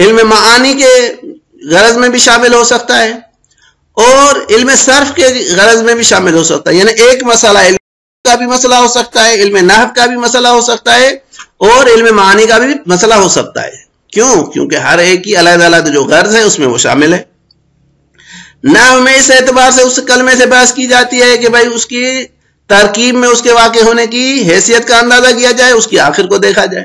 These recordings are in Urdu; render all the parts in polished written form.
علم معانی کے غرض میں بھی شامل ہو سکتا ہے اور علم صرف کے غرض میں بھی شامل ہو سکتا ہے. یعنی ایک مسئلہ علم کا بھی مسئلہ ہو سکتا ہے, علم نحو کا بھی مسئلہ ہو سکتا ہے اور علم معانی کا بھی مسئلہ ہو سکتا ہے. کیوں؟ کیونکہ ہر ایک کی علیحدہ علیحدہ جو غرض ہے اس میں وہ شامل ہے. نحو میں اس اعتبار سے اس کلمے سے بحث کی جاتی ہے کہ بھائی اس کی ترکیب میں اس کے واقع ہونے کی حیثیت کا اندازہ کیا جائے, اس کی آخر کو دیکھا جائے.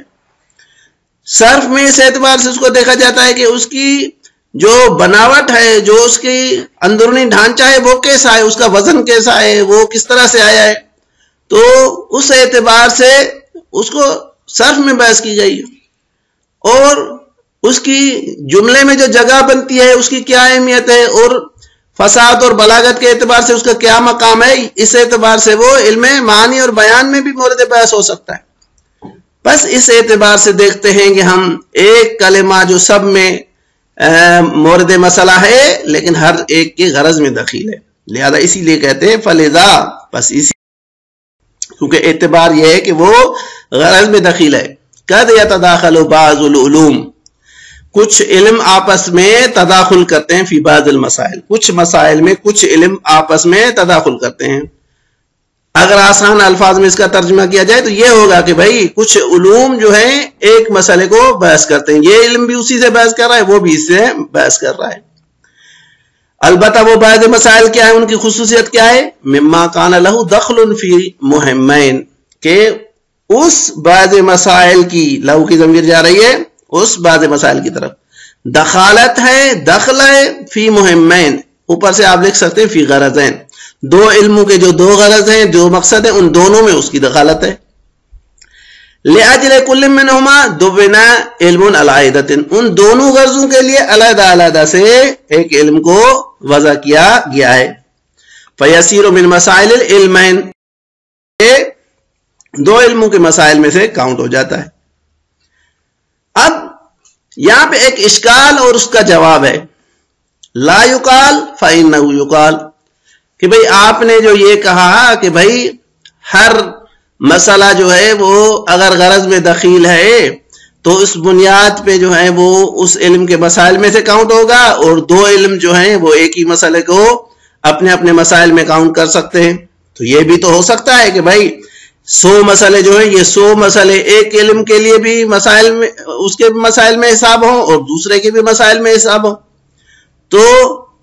صرف میں اس اعتبار سے اس کو دیکھا جاتا ہے کہ اس کی جو بناوٹ ہے, جو اس کی اندرونی ڈھانچہ ہے وہ کیسا ہے, اس کا وزن کیسا ہے, وہ کس طرح سے آیا ہے. تو اس اعتبار سے اس کو صرف میں بحث کی گئی اور اس کی جملے میں جو جگہ بنتی ہے اس کی کیا اہمیت ہے اور فصاحت اور بلاغت کے اعتبار سے اس کا کیا مقام ہے, اس اعتبار سے وہ علم معانی اور بیان میں بھی مورد بحث ہو سکتا ہے. بس اس اعتبار سے دیکھتے ہیں کہ ہم ایک کلمہ جو سب میں مورد مسئلہ ہے لیکن ہر ایک کے غرض میں دخیل ہے, لہذا اسی لیے کہتے ہیں فلذا, بس اسی کیونکہ اعتبار یہ ہے کہ وہ غرض میں دخیل ہے. قد یتداخل بعض العلوم, کچھ علم آپس میں تداخل کرتے ہیں فی بعض المسائل, کچھ مسائل میں کچھ علم آپس میں تداخل کرتے ہیں. اگر آسان الفاظ میں اس کا ترجمہ کیا جائے تو یہ ہوگا کہ بھائی کچھ علوم جو ہیں ایک مسئلے کو بحث کرتے ہیں, یہ علم بھی اسی سے بحث کر رہا ہے, وہ بھی اس سے بحث کر رہا ہے. البتہ وہ بعض مسائل کیا ہے, ان کی خصوصیت کیا ہے, مما کان لہ دخل فی مہمین, کہ اس بعض مسائل کی, لہو کی ضمیر جا رہی ہے اس بعض مسائل کی طرف, دخالت ہے, دخل ہے فی مہمین, اوپر سے آپ لکھ سکتے ہیں فی غرضین, دو علموں کے جو دو غرض ہیں, جو مقصد ہیں, ان دونوں میں اس کی دخالت ہے. لأجل کل منہما دبنا علم علیدۃ, ان دونوں غرضوں کے لیے علیحدہ علیحدہ سے ایک علم کو وضع کیا گیا ہے. فیسیر من مسائل العلمین, دو علموں کے مسائل میں سے کاؤنٹ ہو جاتا ہے. اب یہاں پہ ایک اشکال اور اس کا جواب ہے. لا یقال فإنہ یقال, کہ بھئی آپ نے جو یہ کہا کہ بھئی ہر مسئلہ جو ہے وہ اگر غرض میں دخیل ہے تو اس بنیاد پہ جو ہے وہ اس علم کے مسائل میں سے کاؤنٹ ہوگا, اور دو علم جو ہیں وہ ایک ہی مسئلے کو اپنے اپنے مسائل میں کاؤنٹ کر سکتے ہیں. تو یہ بھی تو ہو سکتا ہے کہ بھئی 100 مسئلے جو ہیں, یہ 100 مسئلے ایک علم کے لیے بھی مسائل میں, اس کے مسائل میں حساب ہوں اور دوسرے کے بھی مسائل میں حساب ہوں. تو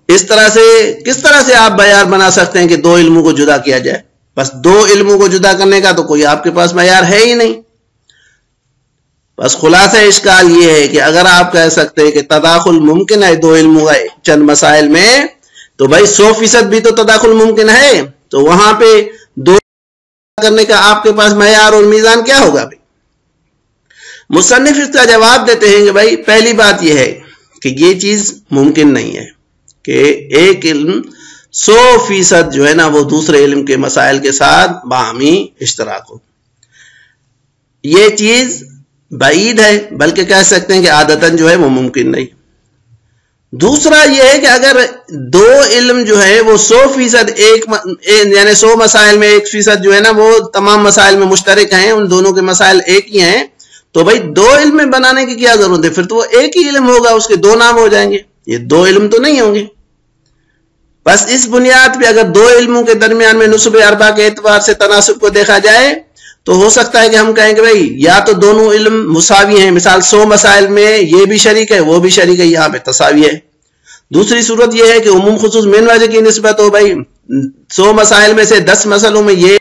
اس طرح سے کس طرح سے آپ معیار بنا سکتے ہیں کہ دو علموں کو جدا کیا جائے؟ بس دو علموں کو جدا کرنے کا تو کوئی آپ کے پاس معیار ہے ہی نہیں. بس خلاصہ اشکال یہ ہے کہ اگر آپ کہہ سکتے ہیں کہ تداخل ممکن ہے دو علموں کا چند مسائل میں, تو بھائی 100% بھی تو تداخل ممکن ہے, تو وہاں پہ دو کرنے کا آپ کے پاس معیار اور میزان کیا ہوگا بھائی؟ مصنف اس کا جواب دیتے ہیں کہ بھائی پہلی بات یہ ہے کہ یہ چیز ممکن نہیں ہے کہ ایک علم 100% جو ہے نا وہ دوسرے علم کے مسائل کے ساتھ باہمی اشتراک ہو. یہ چیز بعید ہے, بلکہ کہہ سکتے ہیں کہ عادتاً جو ہے وہ ممکن نہیں. دوسرا یہ ہے کہ اگر دو علم جو ہے وہ 100% ایک, یعنی 100 مسائل میں 1% جو ہے نا وہ تمام مسائل میں مشترک ہیں, ان دونوں کے مسائل ایک ہی ہیں, تو بھائی دو علم میں بنانے کی کیا ضرورت ہے؟ پھر تو وہ ایک ہی علم ہوگا, اس کے دو نام ہو جائیں گے, یہ دو علم تو نہیں ہوں گے. بس اس بنیاد پہ اگر دو علموں کے درمیان میں نسب اربع کے اعتبار سے تناسب کو دیکھا جائے تو ہو سکتا ہے کہ ہم کہیں کہ بھئی یا تو دونوں علم مساوی ہیں, مثال 100 مسائل میں یہ بھی شریک ہے وہ بھی شریک ہے, یہاں پہ تساوی ہے. دوسری صورت یہ ہے کہ عموم خصوص من وجہ کی نسبت ہو, بھئی 100 مسائل میں سے 10 مسئلوں میں یہ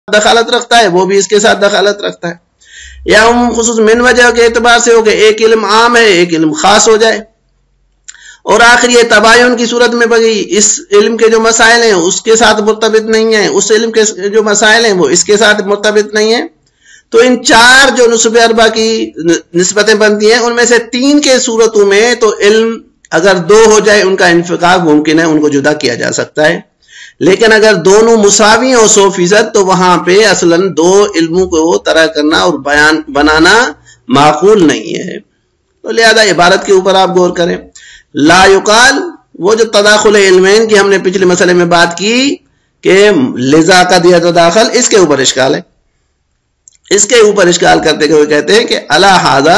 دخالت رکھتا ہے وہ بھی اس کے ساتھ دخالت رکھتا ہے, یا عموم خصوص من وجہ کے اعتبار سے ہو کہ ایک علم عام ہے ایک علم خاص ہو جائے. اور آخر یہ تباین کی صورت میں بھئی اس علم کے جو مسائل ہیں اس کے ساتھ مرتبط نہیں ہیں, اس علم کے جو مسائل ہیں وہ اس کے ساتھ مرتبط نہیں ہیں. تو ان چار جو نسب اربع کی نسبتیں بنتی ہیں ان میں سے 3 کے صورتوں میں تو علم اگر 2 ہو جائے ان کا انفکاک ممکن ہے, ان کو جدا کیا جا سکتا ہے. لیکن اگر دونوں مساوی ہو 100% تو وہاں پہ اصلاً دو علموں کو طرح کرنا اور بیان بنانا معقول نہیں ہے. تو لہذا عبارت کے اوپر آپ غور کریں. لا یقال, وہ جو تداخل علمین کی ہم نے پچھلے مسئلے میں بات کی کہ لذا قد یتداخل, اس کے اوپر اشکال ہے. اس کے اوپر اشکال کرتے ہوئے کہتے ہیں کہ الا ھذا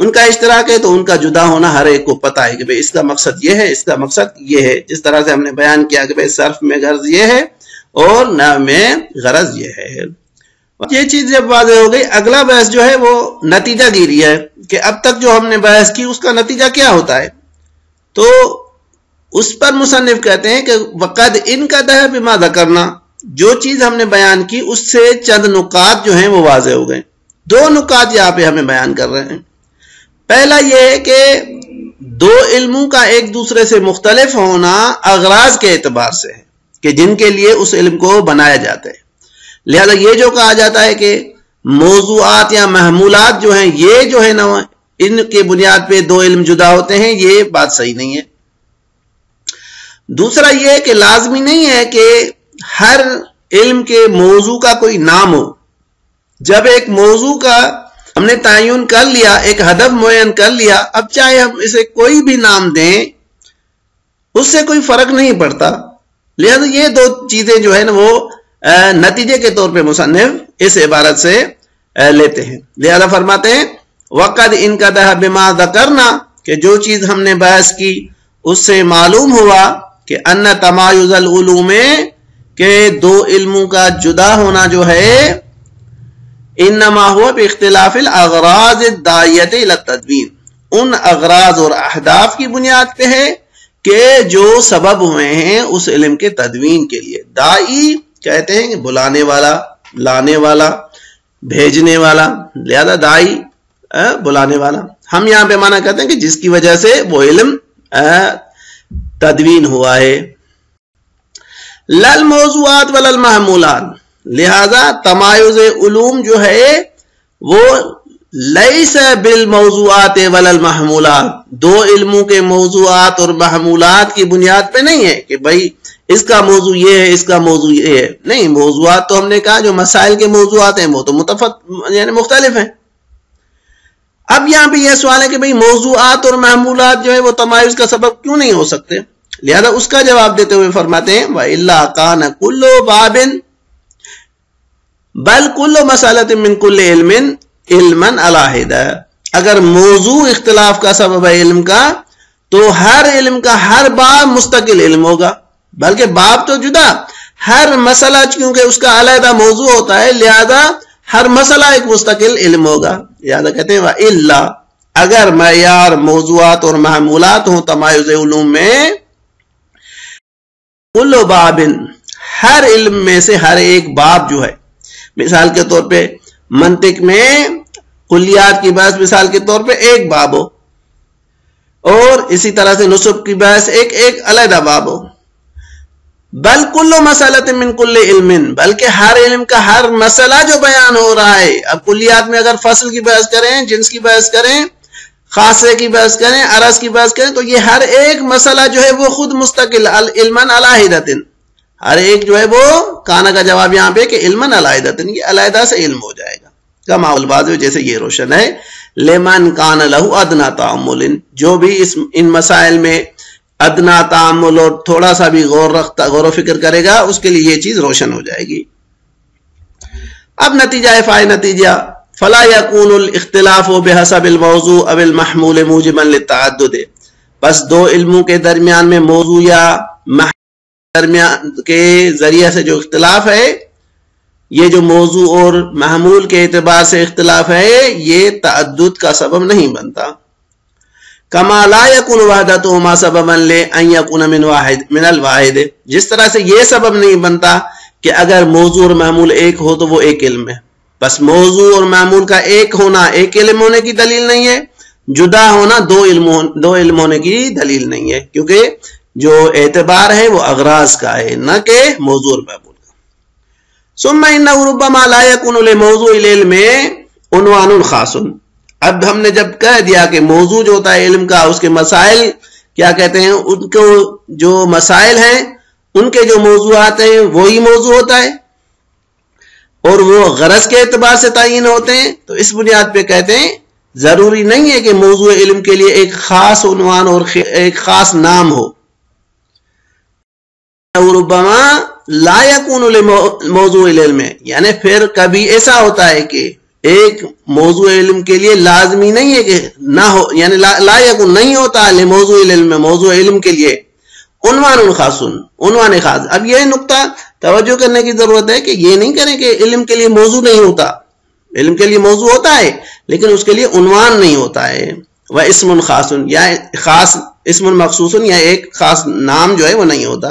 ان کا اشتراک ہے تو ان کا جدا ہونا ہر ایک کو پتا ہے کہ بھئی اس کا مقصد یہ ہے، اس کا مقصد یہ ہے. جس طرح سے ہم نے بیان کیا کہ بھئی صرف میں غرض یہ ہے اور نحو میں غرض یہ ہے. یہ چیز جب واضح ہو گئی، اگلا بحث جو ہے وہ نتیجہ گیری ہے کہ اب تک جو ہم نے بحث کی اس کا نتیجہ کیا ہوتا ہے. تو اس پر مصنف کہتے ہیں کہ وقد انقطع بما ذکرنا، جو چیز ہم نے بیان کی اس سے چند نکات جو ہیں وہ واضح ہو گئے. دو نکات یہاں پہ ہمیں بیان کر رہے ہیں. پہلا یہ ہے کہ دو علموں کا ایک دوسرے سے مختلف ہونا اغراض کے اعتبار سے ہے کہ جن کے لیے اس علم کو بنایا جاتا ہے. لہذا یہ جو کہا جاتا ہے کہ موضوعات یا محمولات جو ہیں یہ جو ہے نا ان کے بنیاد پہ دو علم جدا ہوتے ہیں، یہ بات صحیح نہیں ہے. دوسرا یہ کہ لازمی نہیں ہے کہ ہر علم کے موضوع کا کوئی نام ہو. جب ایک موضوع کا ہم نے تعین کر لیا، ایک ہدف معین کر لیا، اب چاہے ہم اسے کوئی بھی نام دیں اس سے کوئی فرق نہیں پڑتا. لہذا یہ دو چیزیں جو ہے نا وہ نتیجے کے طور پہ مصنف اس عبارت سے لیتے ہیں. لہذا فرماتے ہیں وقد انقطع بما ذکرنا، کہ جو چیز ہم نے بحث کی اس سے معلوم ہوا کہ ان تمایز العلوم، کہ دو علموں کا جدا ہونا جو ہے انما ہوا باختلاف الاغراض الداعیۃ الی التدوین، ان اغراض اور اہداف کی بنیاد پہ ہے کہ جو سبب ہوئے ہیں اس علم کے تدوین کے لیے. داعی کہتے ہیں کہ بلانے والا، لانے والا، بھیجنے والا. لہذا داعی بلانے والا. ہم یہاں پہ معنی کہتے ہیں کہ جس کی وجہ سے وہ علم تدوین ہوا ہے. لل موضوعات ولل محمولات، لہذا تمایز علوم جو ہے وہ لیس بالموضوعات ولل محمولات، دو علموں کے موضوعات اور محمولات کی بنیاد پہ نہیں ہے کہ بھائی اس کا موضوع یہ ہے، اس کا موضوع یہ ہے. نہیں، موضوعات تو ہم نے کہا جو مسائل کے موضوعات ہیں وہ تو یعنی مختلف ہیں. اب یہاں پہ یہ سوال ہے کہ بھئی موضوعات اور محمولات جو ہے وہ تمایز کا سبب کیوں نہیں ہو سکتے؟ لہذا اس کا جواب دیتے ہوئے فرماتے ہیں وَإِلَّا كَانَ كُلُّ بَابٍ بَلْ كُلُّ مَسَأَلَةٍ مِّن كُلِّ عِلْمٍ عِلْمًا عَلَى حِدَةٍ، اگر موضوع اختلاف کا سبب ہے علم کا تو ہر علم کا ہر باب مستقل علم ہوگا. بلکہ باب تو جدا، ہر مسئلہ کیونکہ اس کا علیحدہ موضوع ہوتا ہے لہذا ہر مسئلہ ایک مستقل علم ہوگا. لہذا کہتے ہیں وَإِلَّا، اگر معیار موضوعات اور محمولات ہوں تمایز علوم میں، کل باب، ہر علم میں سے ہر ایک باب جو ہے، مثال کے طور پہ منطق میں کلیات کی بحث مثال کے طور پہ ایک باب ہو، اور اسی طرح سے نسب کی بحث ایک علیحدہ باب ہو. بل کل مسئلہ من کل علم، بلکہ ہر علم کا ہر مسئلہ جو بیان ہو رہا ہے. اب کلیات میں اگر فصل کی بحث کریں، جنس کی بحث کریں، خاصے کی بحث کریں، عرض کی بحث کریں، تو یہ ہر ایک مسئلہ جو ہے وہ خود مستقل علما علی حدۃ، ہر ایک جو ہے وہ کانا کا جواب یہاں پہ کہ علما علی حدۃ، یہ علیحدہ سے علم ہو جائے گا. کما الواضح، جیسے یہ روشن ہے، لمن کان لہ ادنا تامل، جو بھی ان مسائل میں ادنا تعامل اور تھوڑا سا بھی غور و فکر کرے گا اس کے لیے یہ چیز روشن ہو جائے گی. اب نتیجہ فائدہ نتیجہ فلا يكون الاختلاف بحسب الموضوع او المحمول موجبا للتعدد، بس دو علموں کے درمیان میں موضوع یا درمیان کے ذریعے سے جو اختلاف ہے، یہ جو موضوع اور محمول کے اعتبار سے اختلاف ہے یہ تعدد کا سبب نہیں بنتا. کما لا یکون وحدتهما سببا لان یکون من الواحد، جس طرح سے یہ سبب نہیں بنتا کہ اگر موضوع اور محمول ایک ہو تو وہ ایک علم ہے. بس موضوع اور محمول کا ایک ہونا ایک علم ہونے کی دلیل نہیں ہے، جدا ہونا دو علم ہونے کی دلیل نہیں ہے، کیونکہ جو اعتبار ہے وہ اغراض کا ہے نہ کہ موضوع اور محمول کا. ثم انه ربما لا يكون لموضوع العلم عنوان خاص، اب ہم نے جب کہہ دیا کہ موضوع جو ہوتا ہے علم کا اس کے مسائل کیا کہتے ہیں، ان کو جو مسائل ہیں ان کے جو موضوعات ہیں وہی موضوع ہوتا ہے اور وہ غرض کے اعتبار سے تعین ہوتے ہیں. تو اس بنیاد پہ کہتے ہیں ضروری نہیں ہے کہ موضوع علم کے لیے ایک خاص عنوان اور ایک خاص نام ہو. ربما لا يكون لموضوع العلم، یعنی پھر کبھی ایسا ہوتا ہے کہ ایک موضوع علم کے لیے لازمی نہیں ہے کہ نہ ہو، یعنی لا یکن نہیں ہوتا ہے موضوع علم میں، موضوع علم کے لیے عنوان خاص، عنوان خاص۔ اب یہ نقطہ توجہ کرنے کی ضرورت ہے کہ یہ نہیں کریں کہ علم کے لیے موضوع نہیں ہوتا، علم کے لیے موضوع ہوتا ہے لیکن اس کے لیے عنوان نہیں ہوتا ہے۔ وہ اسم خاص، یا خاص اسم مخصوص، یا ایک خاص نام جو ہے وہ نہیں ہوتا۔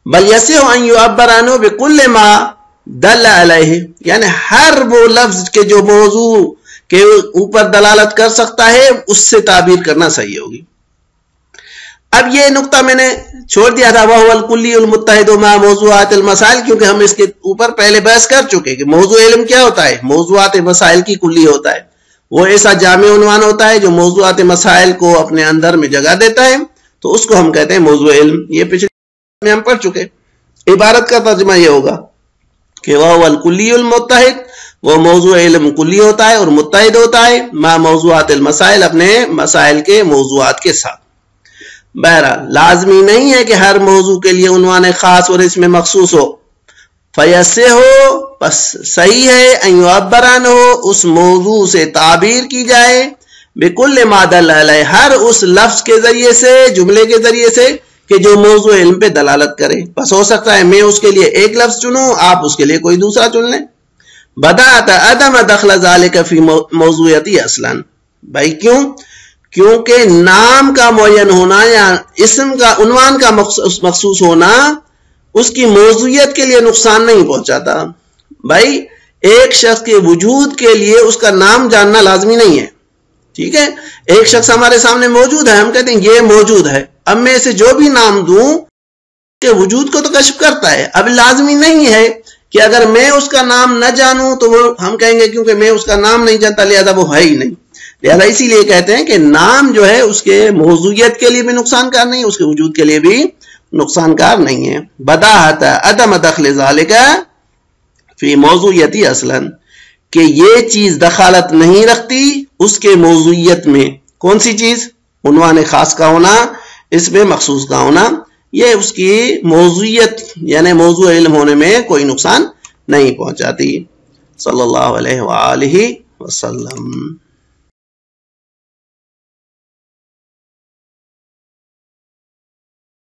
بل یصح ان یعبر عنہ بکل ما دل علیہ، یعنی ہر وہ لفظ کے جو موضوع کے اوپر دلالت کر سکتا ہے اس سے تعبیر کرنا صحیح ہوگی۔ اب یہ نقطہ میں نے چھوڑ دیا تھا، وہ الکلی المتحد مع موضوعات المسائل، کیونکہ ہم اس کے اوپر پہلے بحث کر چکے کہ موضوع علم کیا ہوتا ہے، موضوعات مسائل کی کلی ہوتا ہے، وہ ایسا جامع عنوان ہوتا ہے جو موضوعات مسائل کو اپنے اندر میں جگہ دیتا ہے، تو اس کو ہم کہتے ہیں موضوع علم۔ یہ پچھلے میں ہم پڑھ چکے۔ عبارت کا ترجمہ یہ ہوگا کہ وہ الکلی المتحد، وہ موضوع علم کلی ہوتا ہے اور متحد ہوتا ہے مع موضوعات المسائل، اپنے مسائل کے موضوعات کے ساتھ۔ بہرحال لازمی نہیں ہے کہ ہر موضوع کے لیے عنوان خاص اور اس میں مخصوص ہو۔ فیصح ہو، بس صحیح ہے، ان یعبر عنہ، اس موضوع سے تعبیر کی جائے، بکل ما دل علیہ، ہر اس لفظ کے ذریعے سے، جملے کے ذریعے سے کہ جو موضوع علم پہ دلالت کرے۔ بس ہو سکتا ہے میں اس کے لیے ایک لفظ چنوں، آپ اس کے لیے کوئی دوسرا چن لیں۔ بدأت عدم دخل ذالک فی موضوعیتی اصلا، بھائی کیوں؟ کیونکہ نام کا معین ہونا یا اسم کا، عنوان کا مخصوص ہونا اس کی موضوعیت کے لیے نقصان نہیں پہنچاتا۔ بھائی ایک شخص کے وجود کے لیے اس کا نام جاننا لازمی نہیں ہے، ٹھیک ہے؟ ایک شخص ہمارے سامنے موجود ہے، ہم کہتے ہیں یہ موجود ہے، اب میں اسے جو بھی نام دوں کہ وجود کو تو کشف کرتا ہے۔ اب لازمی نہیں ہے کہ اگر میں اس کا نام نہ جانوں تو وہ ہم کہیں گے کیونکہ میں اس کا نام نہیں جانتا لہذا وہ ہے ہی نہیں۔ لہذا اسی لیے کہتے ہیں کہ نام جو ہے اس کے موضوعیت کے لیے بھی نقصان کار نہیں، اس کے وجود کے لیے بھی نقصان کار نہیں ہے۔ بداحت عدم دخل ذالک فی موضوعیتی اصلا، کہ یہ چیز دخالت نہیں رکھتی اس کے موضوعیت میں۔ کون سی چیز؟ عنوان خاص کا ہونا، اس میں مخصوص کا ہونا، یہ اس کی موضوعیت یعنی موضوع علم ہونے میں کوئی نقصان نہیں پہنچاتی۔ صلی اللہ علیہ وآلہ وسلم۔